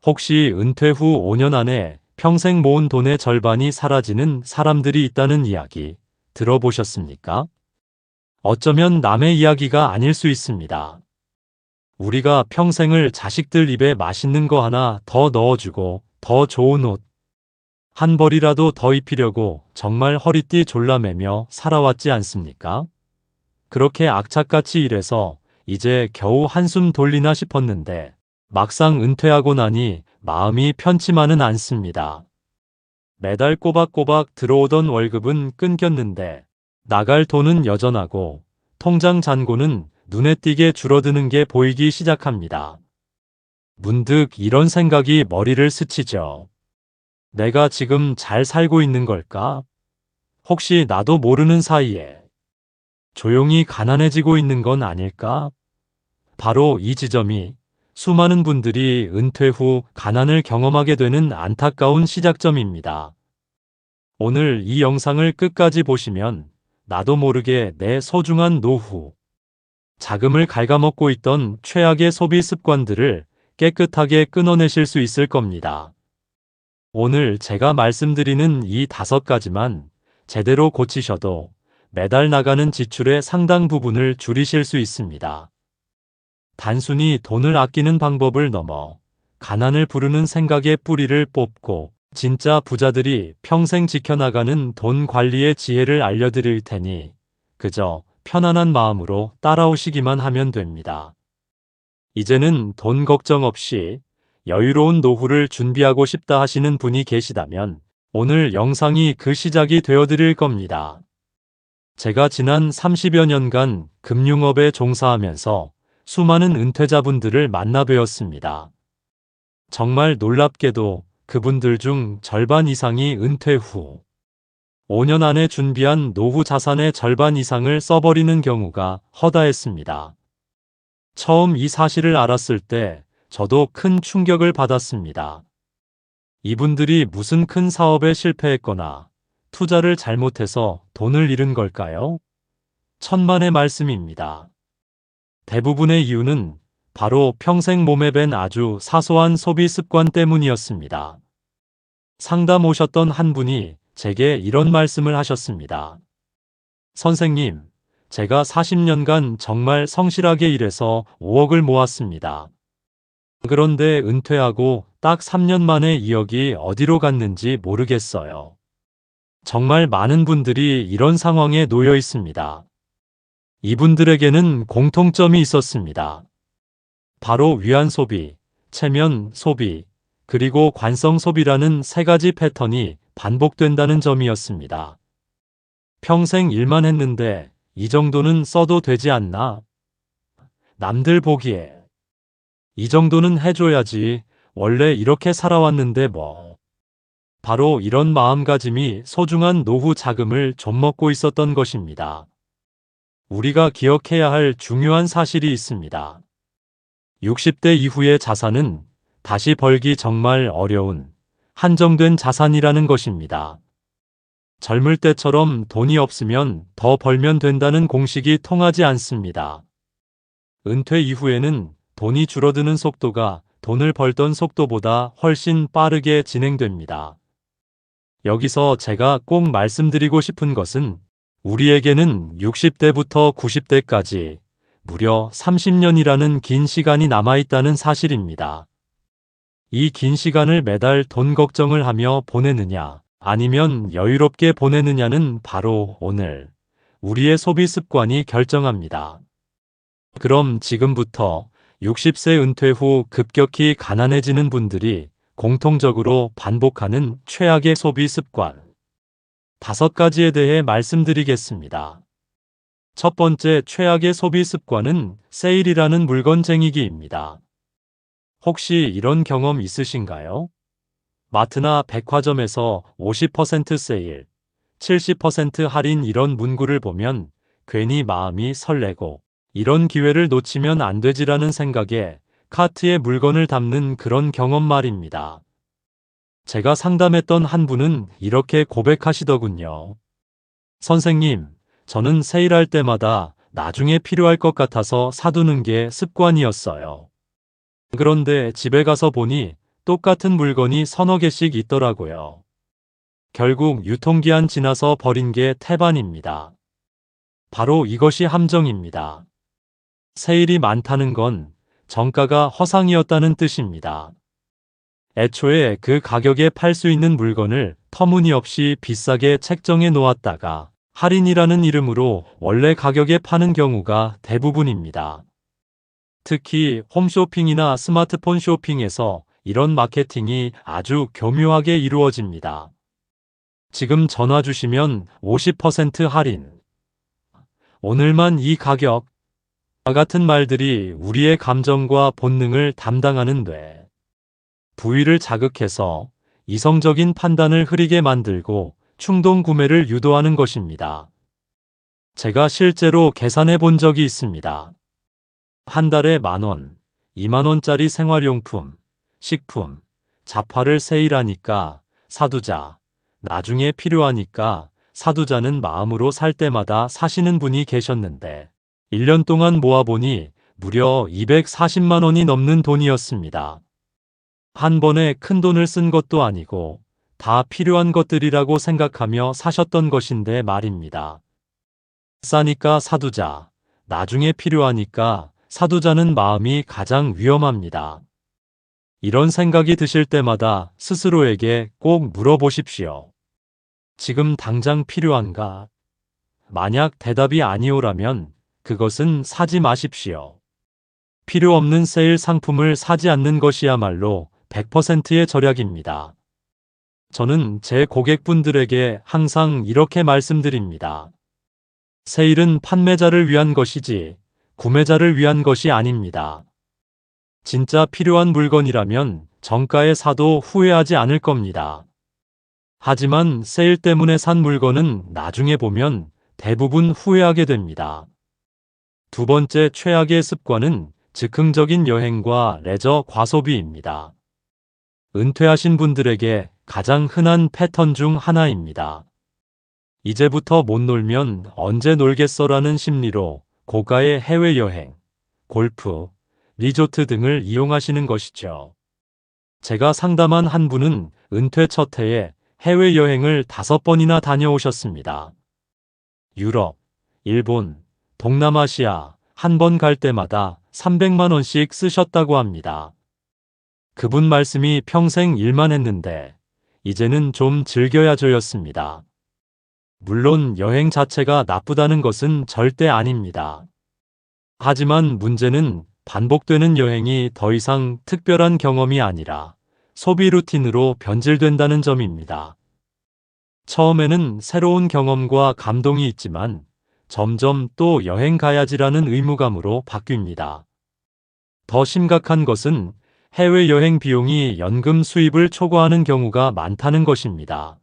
혹시 은퇴 후 5년 안에 평생 모은 돈의 절반이 사라지는 사람들이 있다는 이야기 들어보셨습니까? 어쩌면 남의 이야기가 아닐 수 있습니다. 우리가 평생을 자식들 입에 맛있는 거 하나 더 넣어주고 더 좋은 옷 한 벌이라도 더 입히려고 정말 허리띠 졸라매며 살아왔지 않습니까? 그렇게 악착같이 일해서 이제 겨우 한숨 돌리나 싶었는데 막상 은퇴하고 나니 마음이 편치만은 않습니다. 매달 꼬박꼬박 들어오던 월급은 끊겼는데 나갈 돈은 여전하고 통장 잔고는 눈에 띄게 줄어드는 게 보이기 시작합니다. 문득 이런 생각이 머리를 스치죠. 내가 지금 잘 살고 있는 걸까? 혹시 나도 모르는 사이에 조용히 가난해지고 있는 건 아닐까? 바로 이 지점이 수많은 분들이 은퇴 후 가난을 경험하게 되는 안타까운 시작점입니다. 오늘 이 영상을 끝까지 보시면 나도 모르게 내 소중한 노후, 자금을 갉아먹고 있던 최악의 소비 습관들을 깨끗하게 끊어내실 수 있을 겁니다. 오늘 제가 말씀드리는 이 5가지만 제대로 고치셔도 매달 나가는 지출의 상당 부분을 줄이실 수 있습니다. 단순히 돈을 아끼는 방법을 넘어 가난을 부르는 생각의 뿌리를 뽑고 진짜 부자들이 평생 지켜나가는 돈 관리의 지혜를 알려드릴 테니 그저 편안한 마음으로 따라오시기만 하면 됩니다. 이제는 돈 걱정 없이 여유로운 노후를 준비하고 싶다 하시는 분이 계시다면 오늘 영상이 그 시작이 되어드릴 겁니다. 제가 지난 30여 년간 금융업에 종사하면서 수많은 은퇴자분들을 만나 뵈었습니다. 정말 놀랍게도 그분들 중 절반 이상이 은퇴 후 5년 안에 준비한 노후 자산의 절반 이상을 써버리는 경우가 허다했습니다. 처음 이 사실을 알았을 때 저도 큰 충격을 받았습니다. 이분들이 무슨 큰 사업에 실패했거나 투자를 잘못해서 돈을 잃은 걸까요? 천만의 말씀입니다. 대부분의 이유는 바로 평생 몸에 밴 아주 사소한 소비 습관 때문이었습니다. 상담 오셨던 한 분이 제게 이런 말씀을 하셨습니다. 선생님, 제가 40년간 정말 성실하게 일해서 5억을 모았습니다. 그런데 은퇴하고 딱 3년 만에 2억이 어디로 갔는지 모르겠어요. 정말 많은 분들이 이런 상황에 놓여 있습니다. 이분들에게는 공통점이 있었습니다. 바로 위안 소비, 체면 소비, 그리고 관성 소비라는 3가지 패턴이 반복된다는 점이었습니다. 평생 일만 했는데 이 정도는 써도 되지 않나? 남들 보기에 이 정도는 해줘야지. 원래 이렇게 살아왔는데 뭐. 바로 이런 마음가짐이 소중한 노후 자금을 좀먹고 있었던 것입니다. 우리가 기억해야 할 중요한 사실이 있습니다. 60대 이후의 자산은 다시 벌기 정말 어려운 한정된 자산이라는 것입니다. 젊을 때처럼 돈이 없으면 더 벌면 된다는 공식이 통하지 않습니다. 은퇴 이후에는 돈이 줄어드는 속도가 돈을 벌던 속도보다 훨씬 빠르게 진행됩니다. 여기서 제가 꼭 말씀드리고 싶은 것은 우리에게는 60대부터 90대까지 무려 30년이라는 긴 시간이 남아있다는 사실입니다. 이 긴 시간을 매달 돈 걱정을 하며 보내느냐, 아니면 여유롭게 보내느냐는 바로 오늘 우리의 소비 습관이 결정합니다. 그럼 지금부터 60세 은퇴 후 급격히 가난해지는 분들이 공통적으로 반복하는 최악의 소비 습관 5가지에 대해 말씀드리겠습니다. 첫 번째 최악의 소비 습관은 세일이라는 물건쟁이기입니다. 혹시 이런 경험 있으신가요? 마트나 백화점에서 50% 세일, 70% 할인 이런 문구를 보면 괜히 마음이 설레고 이런 기회를 놓치면 안 되지라는 생각에 카트에 물건을 담는 그런 경험 말입니다. 제가 상담했던 한 분은 이렇게 고백하시더군요. 선생님, 저는 세일할 때마다 나중에 필요할 것 같아서 사두는 게 습관이었어요. 그런데 집에 가서 보니 똑같은 물건이 서너 개씩 있더라고요. 결국 유통기한 지나서 버린 게 태반입니다. 바로 이것이 함정입니다. 세일이 많다는 건 정가가 허상이었다는 뜻입니다. 애초에 그 가격에 팔 수 있는 물건을 터무니없이 비싸게 책정해 놓았다가 할인이라는 이름으로 원래 가격에 파는 경우가 대부분입니다. 특히 홈쇼핑이나 스마트폰 쇼핑에서 이런 마케팅이 아주 교묘하게 이루어집니다. 지금 전화 주시면 50% 할인. 오늘만 이 가격. 같은 말들이 우리의 감정과 본능을 담당하는데 부위를 자극해서 이성적인 판단을 흐리게 만들고 충동 구매를 유도하는 것입니다. 제가 실제로 계산해 본 적이 있습니다. 한 달에 10,000원, 20,000원짜리 생활용품, 식품, 잡화를 세일하니까 사두자, 나중에 필요하니까 사두자는 마음으로 살 때마다 사시는 분이 계셨는데 1년 동안 모아보니 무려 240만 원이 넘는 돈이었습니다. 한 번에 큰 돈을 쓴 것도 아니고 다 필요한 것들이라고 생각하며 사셨던 것인데 말입니다. 싸니까 사두자, 나중에 필요하니까 사두자는 마음이 가장 위험합니다. 이런 생각이 드실 때마다 스스로에게 꼭 물어보십시오. 지금 당장 필요한가? 만약 대답이 아니오라면 그것은 사지 마십시오. 필요 없는 세일 상품을 사지 않는 것이야말로 100%의 절약입니다. 저는 제 고객분들에게 항상 이렇게 말씀드립니다. 세일은 판매자를 위한 것이지 구매자를 위한 것이 아닙니다. 진짜 필요한 물건이라면 정가에 사도 후회하지 않을 겁니다. 하지만 세일 때문에 산 물건은 나중에 보면 대부분 후회하게 됩니다. 두 번째 최악의 습관은 즉흥적인 여행과 레저 과소비입니다. 은퇴하신 분들에게 가장 흔한 패턴 중 하나입니다. 이제부터 못 놀면 언제 놀겠어라는 심리로 고가의 해외여행, 골프, 리조트 등을 이용하시는 것이죠. 제가 상담한 한 분은 은퇴 첫 해에 해외여행을 5번이나 다녀오셨습니다. 유럽, 일본, 동남아시아 한 번 갈 때마다 300만 원씩 쓰셨다고 합니다. 그분 말씀이 평생 일만 했는데 이제는 좀 즐겨야죠였습니다. 물론 여행 자체가 나쁘다는 것은 절대 아닙니다. 하지만 문제는 반복되는 여행이 더 이상 특별한 경험이 아니라 소비 루틴으로 변질된다는 점입니다. 처음에는 새로운 경험과 감동이 있지만 점점 또 여행 가야지라는 의무감으로 바뀝니다. 더 심각한 것은 해외여행 비용이 연금 수입을 초과하는 경우가 많다는 것입니다.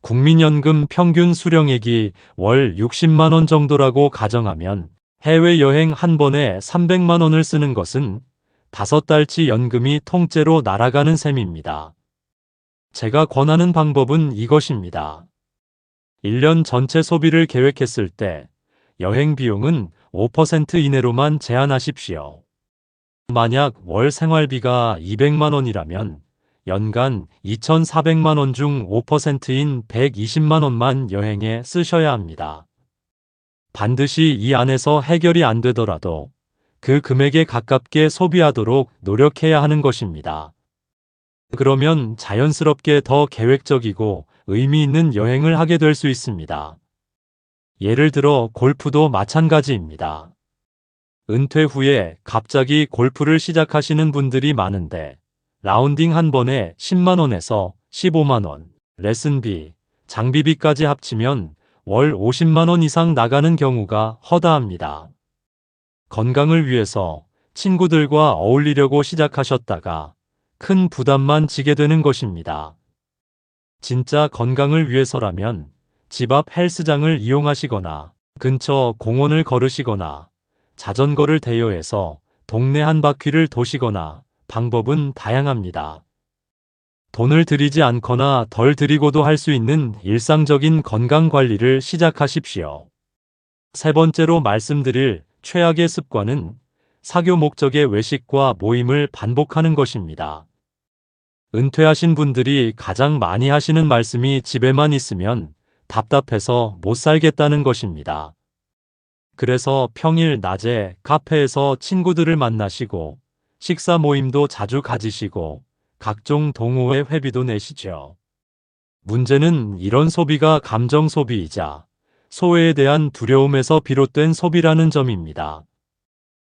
국민연금 평균 수령액이 월 60만 원 정도라고 가정하면 해외여행 한 번에 300만 원을 쓰는 것은 5달치 연금이 통째로 날아가는 셈입니다. 제가 권하는 방법은 이것입니다. 1년 전체 소비를 계획했을 때 여행 비용은 5% 이내로만 제한하십시오. 만약 월 생활비가 200만 원이라면 연간 2,400만 원 중 5%인 120만 원만 여행에 쓰셔야 합니다. 반드시 이 안에서 해결이 안 되더라도 그 금액에 가깝게 소비하도록 노력해야 하는 것입니다. 그러면 자연스럽게 더 계획적이고 의미 있는 여행을 하게 될 수 있습니다. 예를 들어 골프도 마찬가지입니다. 은퇴 후에 갑자기 골프를 시작하시는 분들이 많은데 라운딩 한 번에 10만 원에서 15만 원, 레슨비, 장비비까지 합치면 월 50만 원 이상 나가는 경우가 허다합니다. 건강을 위해서 친구들과 어울리려고 시작하셨다가 큰 부담만 지게 되는 것입니다. 진짜 건강을 위해서라면 집 앞 헬스장을 이용하시거나 근처 공원을 걸으시거나 자전거를 대여해서 동네 한 바퀴를 도시거나 방법은 다양합니다. 돈을 들이지 않거나 덜 들이고도 할 수 있는 일상적인 건강 관리를 시작하십시오. 세 번째로 말씀드릴 최악의 습관은 사교 목적의 외식과 모임을 반복하는 것입니다. 은퇴하신 분들이 가장 많이 하시는 말씀이 집에만 있으면 답답해서 못 살겠다는 것입니다. 그래서 평일 낮에 카페에서 친구들을 만나시고 식사 모임도 자주 가지시고 각종 동호회 회비도 내시죠. 문제는 이런 소비가 감정 소비이자 소외에 대한 두려움에서 비롯된 소비라는 점입니다.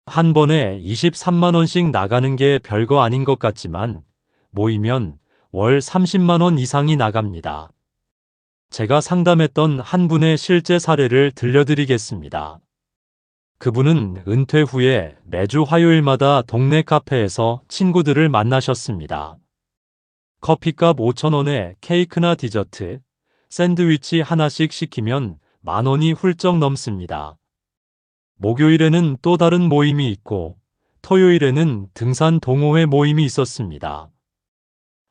한 번에 23만 원씩 나가는 게 별거 아닌 것 같지만 모이면 월 30만 원 이상이 나갑니다. 제가 상담했던 한 분의 실제 사례를 들려드리겠습니다. 그분은 은퇴 후에 매주 화요일마다 동네 카페에서 친구들을 만나셨습니다. 커피값 5천 원에 케이크나 디저트, 샌드위치 하나씩 시키면 만 원이 훌쩍 넘습니다. 목요일에는 또 다른 모임이 있고 토요일에는 등산 동호회 모임이 있었습니다.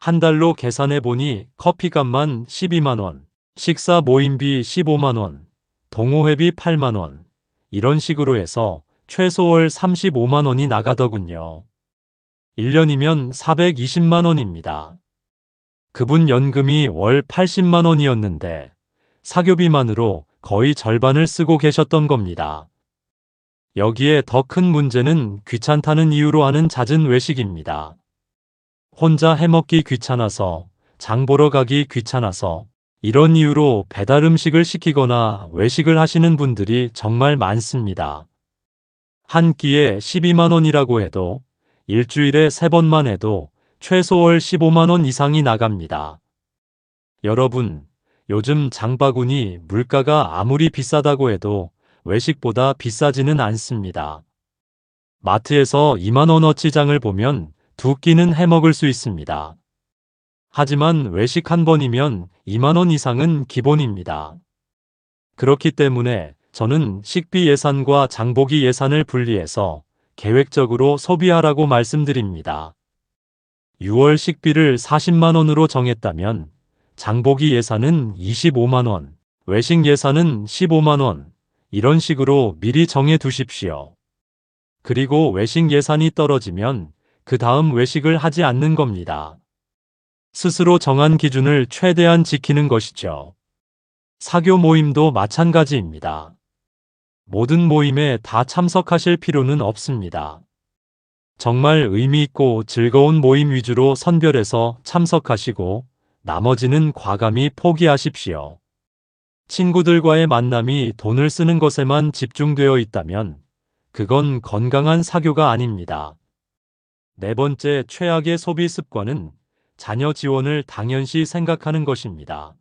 한 달로 계산해 보니 커피값만 12만 원, 식사 모임비 15만 원, 동호회비 8만 원, 이런 식으로 해서 최소 월 35만 원이 나가더군요. 1년이면 420만 원입니다. 그분 연금이 월 80만 원이었는데 사교비만으로 거의 절반을 쓰고 계셨던 겁니다. 여기에 더 큰 문제는 귀찮다는 이유로 하는 잦은 외식입니다. 혼자 해먹기 귀찮아서, 장 보러 가기 귀찮아서, 이런 이유로 배달 음식을 시키거나 외식을 하시는 분들이 정말 많습니다. 한 끼에 12만 원이라고 해도 일주일에 3번만 해도 최소 월 15만 원 이상이 나갑니다. 여러분, 요즘 장바구니 물가가 아무리 비싸다고 해도 외식보다 비싸지는 않습니다. 마트에서 2만 원어치 장을 보면 2끼는 해먹을 수 있습니다. 하지만 외식 한 번이면 2만 원 이상은 기본입니다. 그렇기 때문에 저는 식비 예산과 장보기 예산을 분리해서 계획적으로 소비하라고 말씀드립니다. 6월 식비를 40만 원으로 정했다면 장보기 예산은 25만 원, 외식 예산은 15만 원, 이런 식으로 미리 정해 두십시오. 그리고 외식 예산이 떨어지면 그 다음 외식을 하지 않는 겁니다. 스스로 정한 기준을 최대한 지키는 것이죠. 사교 모임도 마찬가지입니다. 모든 모임에 다 참석하실 필요는 없습니다. 정말 의미 있고 즐거운 모임 위주로 선별해서 참석하시고 나머지는 과감히 포기하십시오. 친구들과의 만남이 돈을 쓰는 것에만 집중되어 있다면 그건 건강한 사교가 아닙니다. 네 번째 최악의 소비 습관은 자녀 지원을 당연시 생각하는 것입니다.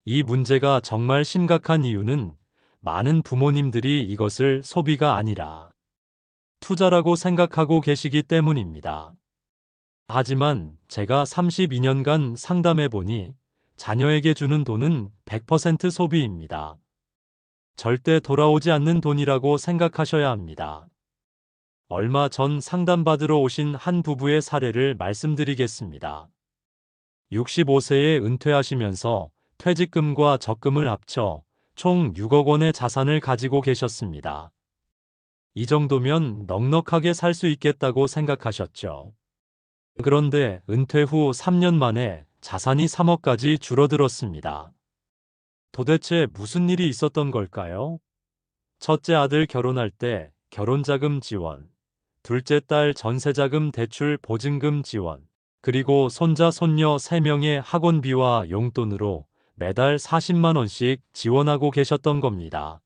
이 문제가 정말 심각한 이유는 많은 부모님들이 이것을 소비가 아니라 투자라고 생각하고 계시기 때문입니다. 하지만 제가 32년간 상담해 보니 자녀에게 주는 돈은 100% 소비입니다. 절대 돌아오지 않는 돈이라고 생각하셔야 합니다. 얼마 전 상담받으러 오신 한 부부의 사례를 말씀드리겠습니다. 65세에 은퇴하시면서 퇴직금과 적금을 합쳐 총 6억 원의 자산을 가지고 계셨습니다. 이 정도면 넉넉하게 살 수 있겠다고 생각하셨죠. 그런데 은퇴 후 3년 만에 자산이 3억까지 줄어들었습니다. 도대체 무슨 일이 있었던 걸까요? 첫째 아들 결혼할 때 결혼자금 지원, 둘째 딸 전세자금 대출 보증금 지원, 그리고 손자 손녀 3명의 학원비와 용돈으로 매달 40만 원씩 지원하고 계셨던 겁니다.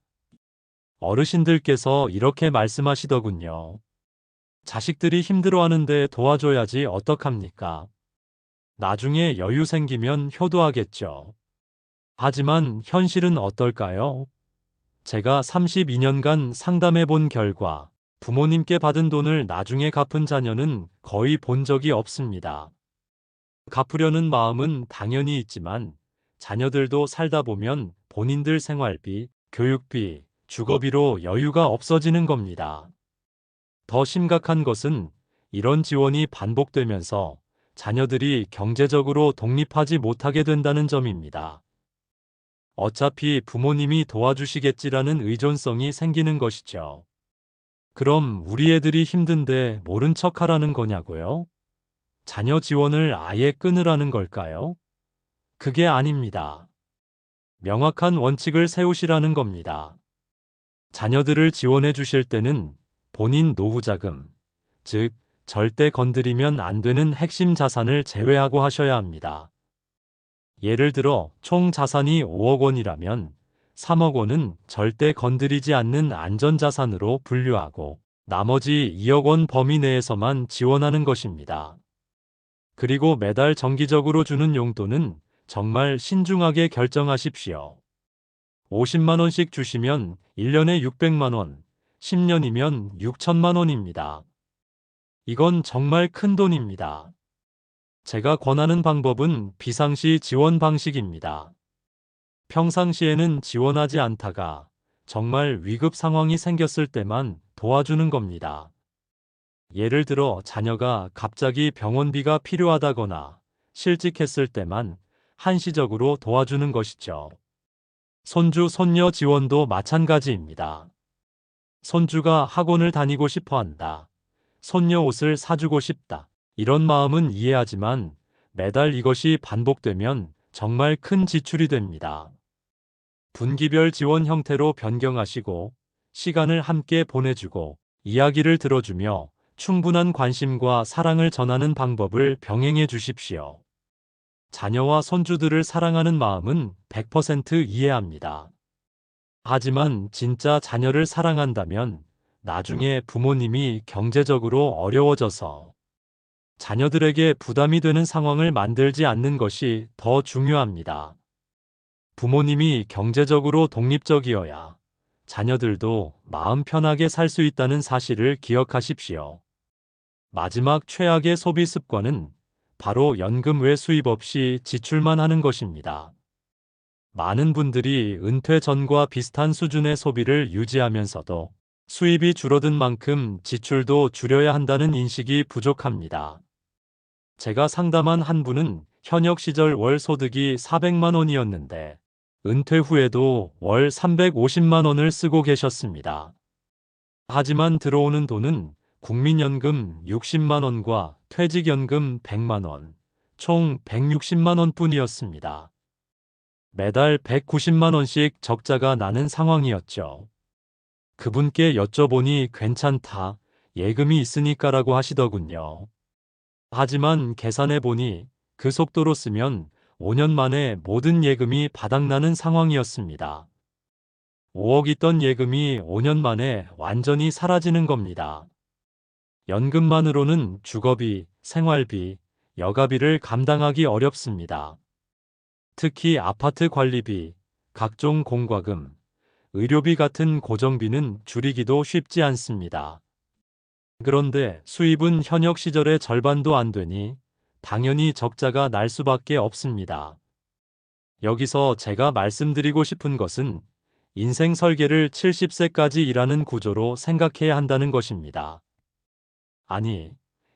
어르신들께서 이렇게 말씀하시더군요. 자식들이 힘들어하는데 도와줘야지 어떡합니까? 나중에 여유 생기면 효도하겠죠. 하지만 현실은 어떨까요? 제가 32년간 상담해 본 결과 부모님께 받은 돈을 나중에 갚은 자녀는 거의 본 적이 없습니다. 갚으려는 마음은 당연히 있지만 자녀들도 살다 보면 본인들 생활비, 교육비, 주거비로 여유가 없어지는 겁니다. 더 심각한 것은 이런 지원이 반복되면서 자녀들이 경제적으로 독립하지 못하게 된다는 점입니다. 어차피 부모님이 도와주시겠지라는 의존성이 생기는 것이죠. 그럼 우리 애들이 힘든데 모른 척 하라는 거냐고요? 자녀 지원을 아예 끊으라는 걸까요? 그게 아닙니다. 명확한 원칙을 세우시라는 겁니다. 자녀들을 지원해 주실 때는 본인 노후 자금, 즉, 절대 건드리면 안 되는 핵심 자산을 제외하고 하셔야 합니다. 예를 들어, 총 자산이 5억 원이라면 3억 원은 절대 건드리지 않는 안전자산으로 분류하고 나머지 2억 원 범위 내에서만 지원하는 것입니다. 그리고 매달 정기적으로 주는 용도는 정말 신중하게 결정하십시오. 50만 원씩 주시면 1년에 600만 원, 10년이면 6천만 원입니다. 이건 정말 큰 돈입니다. 제가 권하는 방법은 비상시 지원 방식입니다. 평상시에는 지원하지 않다가 정말 위급 상황이 생겼을 때만 도와주는 겁니다. 예를 들어 자녀가 갑자기 병원비가 필요하다거나 실직했을 때만 한시적으로 도와주는 것이죠. 손주, 손녀 지원도 마찬가지입니다. 손주가 학원을 다니고 싶어 한다. 손녀 옷을 사주고 싶다. 이런 마음은 이해하지만 매달 이것이 반복되면 정말 큰 지출이 됩니다. 분기별 지원 형태로 변경하시고 시간을 함께 보내주고 이야기를 들어주며 충분한 관심과 사랑을 전하는 방법을 병행해 주십시오. 자녀와 손주들을 사랑하는 마음은 100% 이해합니다. 하지만 진짜 자녀를 사랑한다면 나중에 부모님이 경제적으로 어려워져서 자녀들에게 부담이 되는 상황을 만들지 않는 것이 더 중요합니다. 부모님이 경제적으로 독립적이어야 자녀들도 마음 편하게 살 수 있다는 사실을 기억하십시오. 마지막 최악의 소비 습관은 바로 연금 외 수입 없이 지출만 하는 것입니다. 많은 분들이 은퇴 전과 비슷한 수준의 소비를 유지하면서도 수입이 줄어든 만큼 지출도 줄여야 한다는 인식이 부족합니다. 제가 상담한 한 분은 현역 시절 월 소득이 400만 원이었는데 은퇴 후에도 월 350만 원을 쓰고 계셨습니다. 하지만 들어오는 돈은 국민연금 60만 원과 퇴직연금 100만 원, 총 160만 원뿐이었습니다. 매달 190만 원씩 적자가 나는 상황이었죠. 그분께 여쭤보니 괜찮다, 예금이 있으니까라고 하시더군요. 하지만 계산해보니 그 속도로 쓰면 5년 만에 모든 예금이 바닥나는 상황이었습니다. 5억 있던 예금이 5년 만에 완전히 사라지는 겁니다. 연금만으로는 주거비, 생활비, 여가비를 감당하기 어렵습니다. 특히 아파트 관리비, 각종 공과금, 의료비 같은 고정비는 줄이기도 쉽지 않습니다. 그런데 수입은 현역 시절의 절반도 안 되니 당연히 적자가 날 수밖에 없습니다. 여기서 제가 말씀드리고 싶은 것은 인생 설계를 70세까지 일하는 구조로 생각해야 한다는 것입니다. 아니,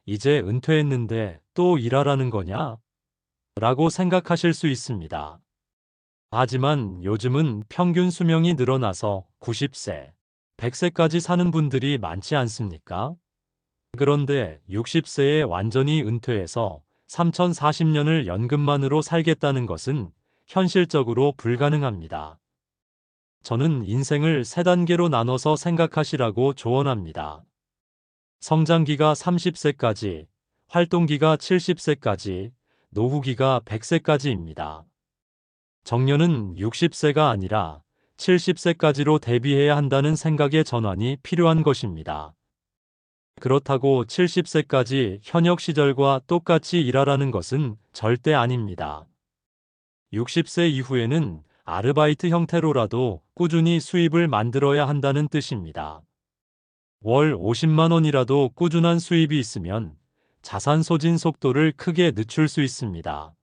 이제 은퇴했는데 또 일하라는 거냐? 라고 생각하실 수 있습니다. 하지만 요즘은 평균 수명이 늘어나서 90세, 100세까지 사는 분들이 많지 않습니까? 그런데 60세에 완전히 은퇴해서 3040년을 연금만으로 살겠다는 것은 현실적으로 불가능합니다. 저는 인생을 3단계로 나눠서 생각하시라고 조언합니다. 성장기가 30세까지, 활동기가 70세까지, 노후기가 100세까지입니다. 정년은 60세가 아니라 70세까지로 대비해야 한다는 생각의 전환이 필요한 것입니다. 그렇다고 70세까지 현역 시절과 똑같이 일하라는 것은 절대 아닙니다. 60세 이후에는 아르바이트 형태로라도 꾸준히 수입을 만들어야 한다는 뜻입니다. 월 50만 원이라도 꾸준한 수입이 있으면 자산 소진 속도를 크게 늦출 수 있습니다.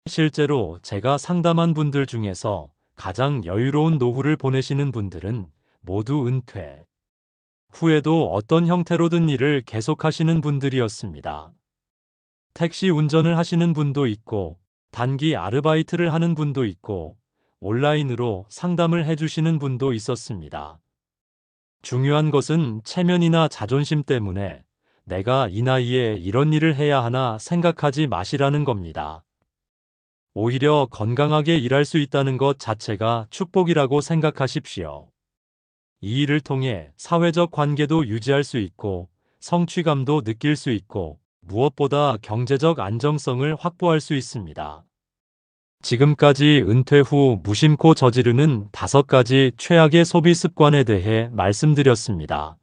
실제로 제가 상담한 분들 중에서 가장 여유로운 노후를 보내시는 분들은 모두 은퇴 후에도 어떤 형태로든 일을 계속하시는 분들이었습니다. 택시 운전을 하시는 분도 있고, 단기 아르바이트를 하는 분도 있고, 온라인으로 상담을 해주시는 분도 있었습니다. 중요한 것은 체면이나 자존심 때문에 내가 이 나이에 이런 일을 해야 하나 생각하지 마시라는 겁니다. 오히려 건강하게 일할 수 있다는 것 자체가 축복이라고 생각하십시오. 이 일을 통해 사회적 관계도 유지할 수 있고 성취감도 느낄 수 있고 무엇보다 경제적 안정성을 확보할 수 있습니다. 지금까지 은퇴 후 무심코 저지르는 5가지 최악의 소비 습관에 대해 말씀드렸습니다.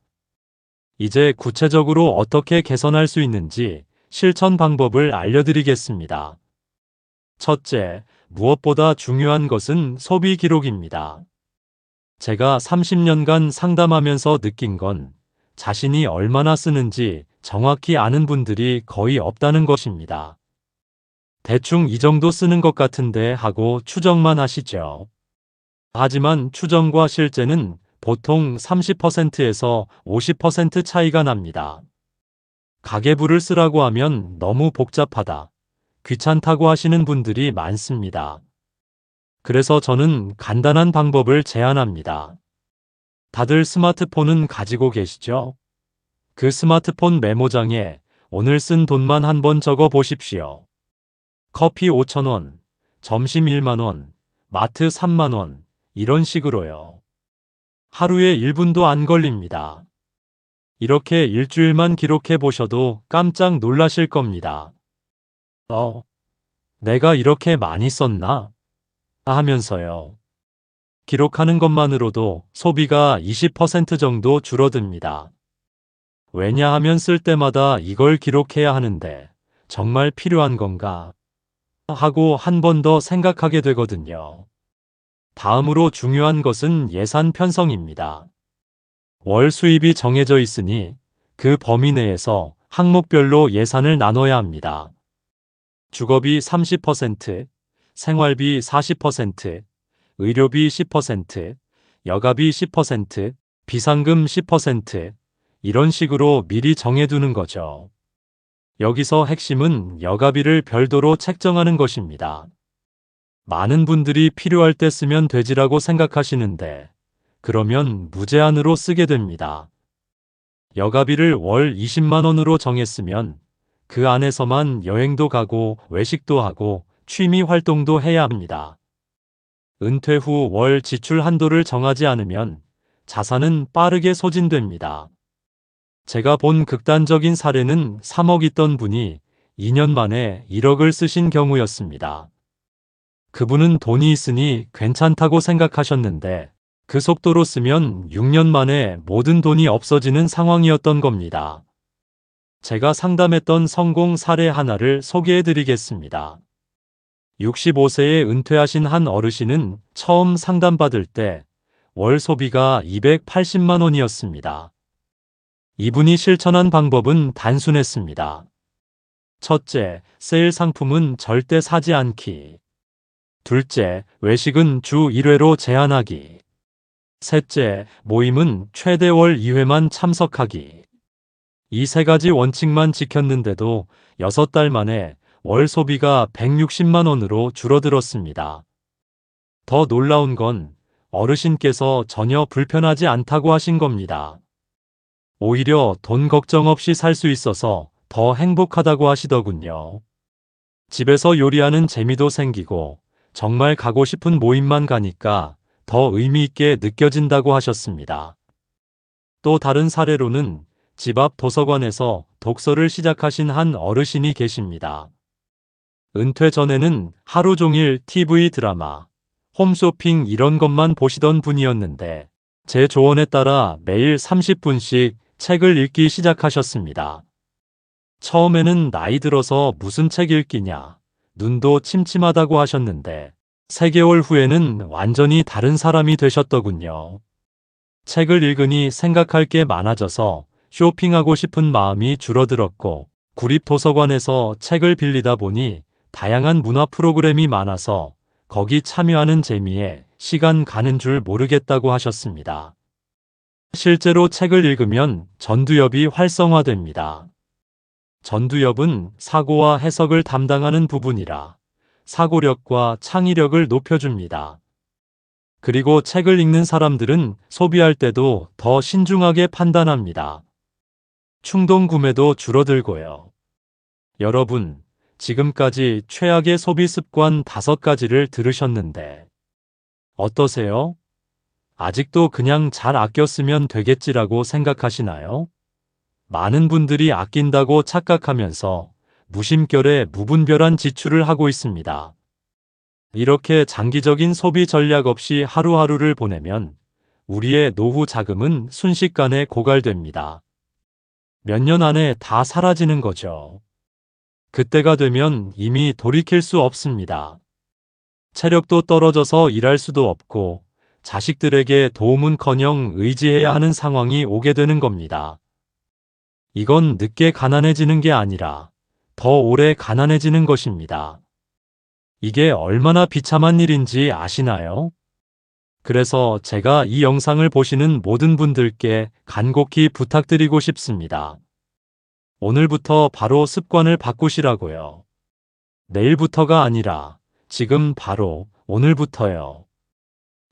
이제 구체적으로 어떻게 개선할 수 있는지 실천 방법을 알려드리겠습니다. 첫째, 무엇보다 중요한 것은 소비 기록입니다. 제가 30년간 상담하면서 느낀 건 자신이 얼마나 쓰는지 정확히 아는 분들이 거의 없다는 것입니다. 대충 이 정도 쓰는 것 같은데 하고 추정만 하시죠. 하지만 추정과 실제는 보통 30%에서 50% 차이가 납니다. 가계부를 쓰라고 하면 너무 복잡하다, 귀찮다고 하시는 분들이 많습니다. 그래서 저는 간단한 방법을 제안합니다. 다들 스마트폰은 가지고 계시죠? 그 스마트폰 메모장에 오늘 쓴 돈만 한번 적어 보십시오. 커피 5,000원, 점심 1만원, 마트 3만원, 이런 식으로요. 하루에 1분도 안 걸립니다. 이렇게 일주일만 기록해 보셔도 깜짝 놀라실 겁니다. 내가 이렇게 많이 썼나? 하면서요. 기록하는 것만으로도 소비가 20% 정도 줄어듭니다. 왜냐하면 쓸 때마다 이걸 기록해야 하는데 정말 필요한 건가? 하고 한 번 더 생각하게 되거든요. 다음으로 중요한 것은 예산 편성입니다. 월 수입이 정해져 있으니 그 범위 내에서 항목별로 예산을 나눠야 합니다. 주거비 30%, 생활비 40%, 의료비 10%, 여가비 10%, 비상금 10%, 이런 식으로 미리 정해두는 거죠. 여기서 핵심은 여가비를 별도로 책정하는 것입니다. 많은 분들이 필요할 때 쓰면 되지라고 생각하시는데 그러면 무제한으로 쓰게 됩니다. 여가비를 월 20만 원으로 정했으면 그 안에서만 여행도 가고 외식도 하고 취미 활동도 해야 합니다. 은퇴 후 월 지출 한도를 정하지 않으면 자산은 빠르게 소진됩니다. 제가 본 극단적인 사례는 3억 있던 분이 2년 만에 1억을 쓰신 경우였습니다. 그분은 돈이 있으니 괜찮다고 생각하셨는데 그 속도로 쓰면 6년 만에 모든 돈이 없어지는 상황이었던 겁니다. 제가 상담했던 성공 사례 하나를 소개해 드리겠습니다. 65세에 은퇴하신 한 어르신은 처음 상담받을 때 월 소비가 280만 원이었습니다. 이분이 실천한 방법은 단순했습니다. 첫째, 세일 상품은 절대 사지 않기. 둘째, 외식은 주 1회로 제한하기. 셋째, 모임은 최대 월 2회만 참석하기. 이 3가지 원칙만 지켰는데도 6달 만에 월 소비가 160만 원으로 줄어들었습니다. 더 놀라운 건 어르신께서 전혀 불편하지 않다고 하신 겁니다. 오히려 돈 걱정 없이 살 수 있어서 더 행복하다고 하시더군요. 집에서 요리하는 재미도 생기고 정말 가고 싶은 모임만 가니까 더 의미 있게 느껴진다고 하셨습니다. 또 다른 사례로는 집 앞 도서관에서 독서를 시작하신 한 어르신이 계십니다. 은퇴 전에는 하루 종일 TV 드라마, 홈쇼핑 이런 것만 보시던 분이었는데 제 조언에 따라 매일 30분씩 책을 읽기 시작하셨습니다. 처음에는 나이 들어서 무슨 책 읽기냐, 눈도 침침하다고 하셨는데 3개월 후에는 완전히 다른 사람이 되셨더군요. 책을 읽으니 생각할 게 많아져서 쇼핑하고 싶은 마음이 줄어들었고 구립도서관에서 책을 빌리다 보니 다양한 문화 프로그램이 많아서 거기 참여하는 재미에 시간 가는 줄 모르겠다고 하셨습니다. 실제로 책을 읽으면 전두엽이 활성화됩니다. 전두엽은 사고와 해석을 담당하는 부분이라 사고력과 창의력을 높여줍니다. 그리고 책을 읽는 사람들은 소비할 때도 더 신중하게 판단합니다. 충동 구매도 줄어들고요. 여러분, 지금까지 최악의 소비 습관 5가지를 들으셨는데 어떠세요? 아직도 그냥 잘 아껴 쓰면 되겠지라고 생각하시나요? 많은 분들이 아낀다고 착각하면서 무심결에 무분별한 지출을 하고 있습니다. 이렇게 장기적인 소비 전략 없이 하루하루를 보내면 우리의 노후 자금은 순식간에 고갈됩니다. 몇 년 안에 다 사라지는 거죠. 그때가 되면 이미 돌이킬 수 없습니다. 체력도 떨어져서 일할 수도 없고 자식들에게 도움은커녕 의지해야 하는 상황이 오게 되는 겁니다. 이건 늦게 가난해지는 게 아니라 더 오래 가난해지는 것입니다. 이게 얼마나 비참한 일인지 아시나요? 그래서 제가 이 영상을 보시는 모든 분들께 간곡히 부탁드리고 싶습니다. 오늘부터 바로 습관을 바꾸시라고요. 내일부터가 아니라 지금 바로 오늘부터요.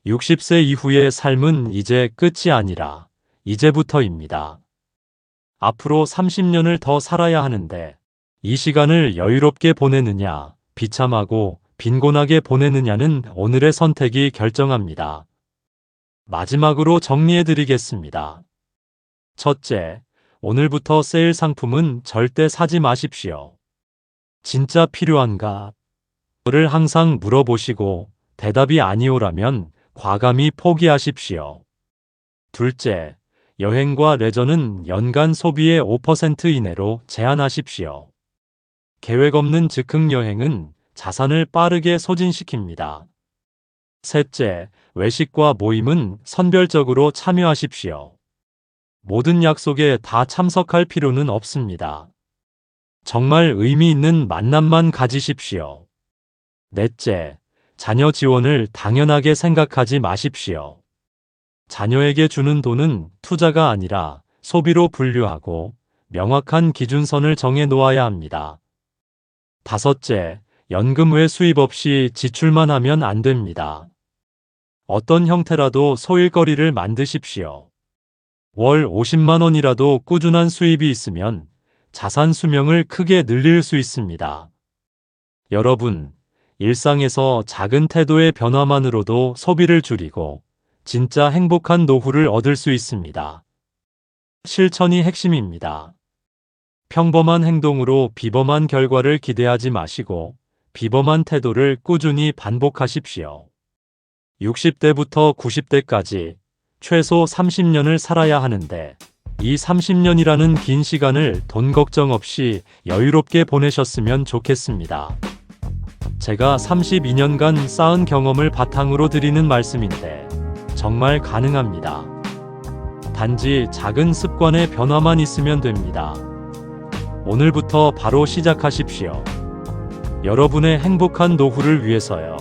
60세 이후의 삶은 이제 끝이 아니라 이제부터입니다. 앞으로 30년을 더 살아야 하는데 이 시간을 여유롭게 보내느냐, 비참하고 빈곤하게 보내느냐는 오늘의 선택이 결정합니다. 마지막으로 정리해드리겠습니다. 첫째, 오늘부터 세일 상품은 절대 사지 마십시오. 진짜 필요한가? 를 항상 물어보시고 대답이 아니오라면 과감히 포기하십시오. 둘째, 여행과 레저는 연간 소비의 5% 이내로 제한하십시오. 계획 없는 즉흥 여행은 자산을 빠르게 소진시킵니다. 셋째, 외식과 모임은 선별적으로 참여하십시오. 모든 약속에 다 참석할 필요는 없습니다. 정말 의미 있는 만남만 가지십시오. 넷째, 자녀 지원을 당연하게 생각하지 마십시오. 자녀에게 주는 돈은 투자가 아니라 소비로 분류하고 명확한 기준선을 정해 놓아야 합니다. 다섯째, 연금 외 수입 없이 지출만 하면 안 됩니다. 어떤 형태라도 소일거리를 만드십시오. 월 50만 원이라도 꾸준한 수입이 있으면 자산 수명을 크게 늘릴 수 있습니다. 여러분, 일상에서 작은 태도의 변화만으로도 소비를 줄이고 진짜 행복한 노후를 얻을 수 있습니다. 실천이 핵심입니다. 평범한 행동으로 비범한 결과를 기대하지 마시고 비범한 태도를 꾸준히 반복하십시오. 60대부터 90대까지 최소 30년을 살아야 하는데 이 30년이라는 긴 시간을 돈 걱정 없이 여유롭게 보내셨으면 좋겠습니다. 제가 32년간 쌓은 경험을 바탕으로 드리는 말씀인데 정말 가능합니다. 단지 작은 습관의 변화만 있으면 됩니다. 오늘부터 바로 시작하십시오. 여러분의 행복한 노후를 위해서요.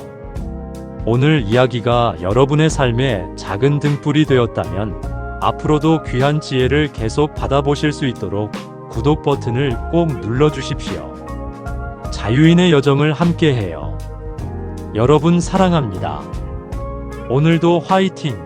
오늘 이야기가 여러분의 삶에 작은 등불이 되었다면 앞으로도 귀한 지혜를 계속 받아보실 수 있도록 구독 버튼을 꼭 눌러주십시오. 자유인의 여정을 함께해요. 여러분 사랑합니다. 오늘도 화이팅!